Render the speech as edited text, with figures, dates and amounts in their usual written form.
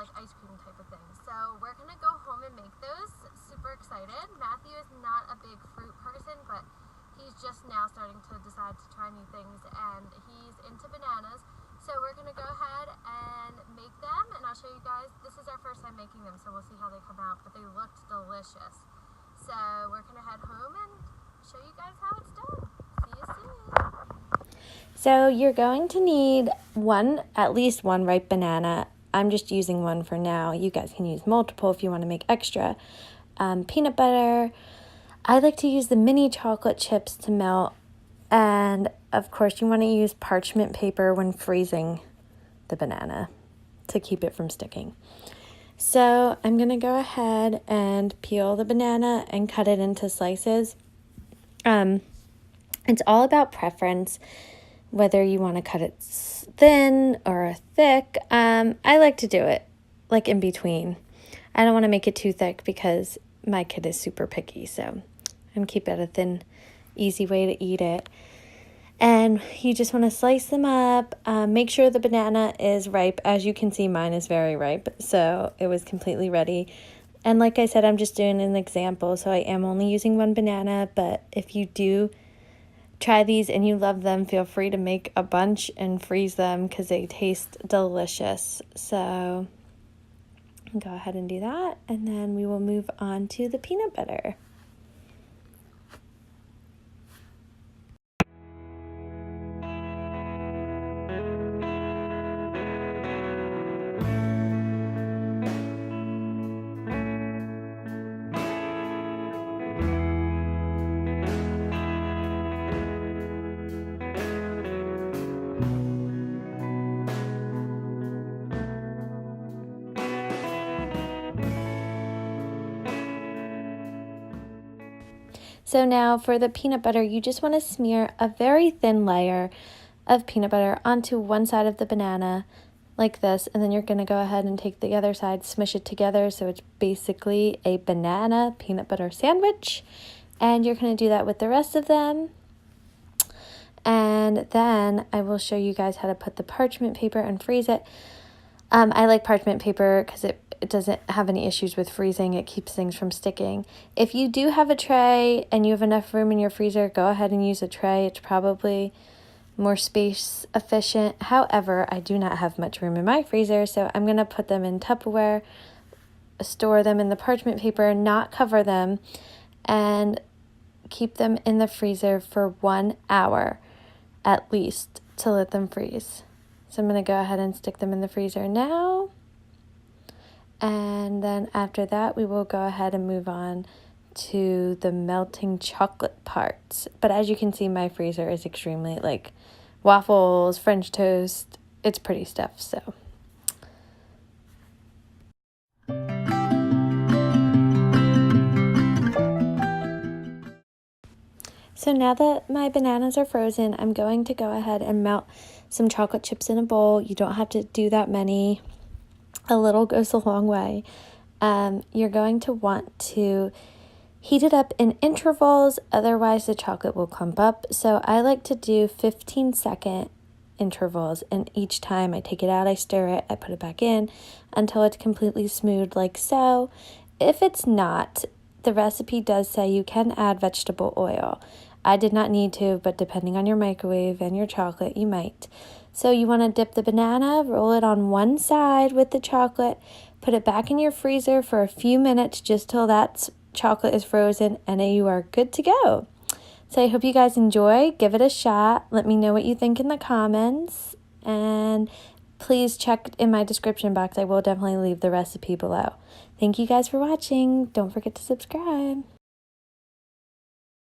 like ice cream type of thing. So we're gonna go home and make those. Super excited. Matthew is not a big fruit person, but he's just now starting to decide to try new things, and he's into bananas. So we're gonna go ahead and make them, and I'll show you guys. This is our first time making them, so we'll see how they come out, but they looked delicious. So we're gonna head home and show you guys how it's done. See you soon. So you're going to need at least one ripe banana. I'm just using one for now. You guys can use multiple if you want to make extra. Peanut butter. I like to use the mini chocolate chips to melt. And of course you want to use parchment paper when freezing the banana to keep it from sticking. So I'm going to go ahead and peel the banana and cut it into slices. It's all about preference, whether you want to cut it thin or thick. I like to do it like in between. I don't want to make it too thick because my kid is super picky, so I'm going to keep it a thin, easy way to eat it. And you just want to slice them up. Make sure the banana is ripe. As you can see, mine is very ripe, so it was completely ready. And like I said, I'm just doing an example, so I am only using one banana, but if you do try these and you love them, feel free to make a bunch and freeze them because they taste delicious. So go ahead and do that, and then we will move on to the peanut butter. So now for the peanut butter, you just want to smear a very thin layer of peanut butter onto one side of the banana like this, and then you're going to go ahead and take the other side, smush it together so it's basically a banana peanut butter sandwich. And you're going to do that with the rest of them. And then I will show you guys how to put the parchment paper and freeze it. I like parchment paper because it doesn't have any issues with freezing. It keeps things from sticking. If you do have a tray and you have enough room in your freezer, go ahead and use a tray. It's probably more space efficient. However, I do not have much room in my freezer, so I'm going to put them in Tupperware, store them in the parchment paper, not cover them, and keep them in the freezer for 1 hour at least to let them freeze. So I'm going to go ahead and stick them in the freezer now. And then after that, we will go ahead and move on to the melting chocolate parts. But as you can see, my freezer is extremely like waffles, French toast. It's pretty stuff, so. So now that my bananas are frozen, I'm going to go ahead and melt some chocolate chips in a bowl. You don't have to do that many. A little goes a long way. You're going to want to heat it up in intervals, otherwise the chocolate will clump up. So I like to do 15-second intervals, and each time I take it out, I stir it, I put it back in until it's completely smooth like so. If it's not, the recipe does say you can add vegetable oil. I did not need to, but depending on your microwave and your chocolate, you might. So you want to dip the banana, roll it on one side with the chocolate, put it back in your freezer for a few minutes just till that chocolate is frozen, and then you are good to go. So I hope you guys enjoy. Give it a shot. Let me know what you think in the comments. And please check in my description box. I will definitely leave the recipe below. Thank you guys for watching. Don't forget to subscribe.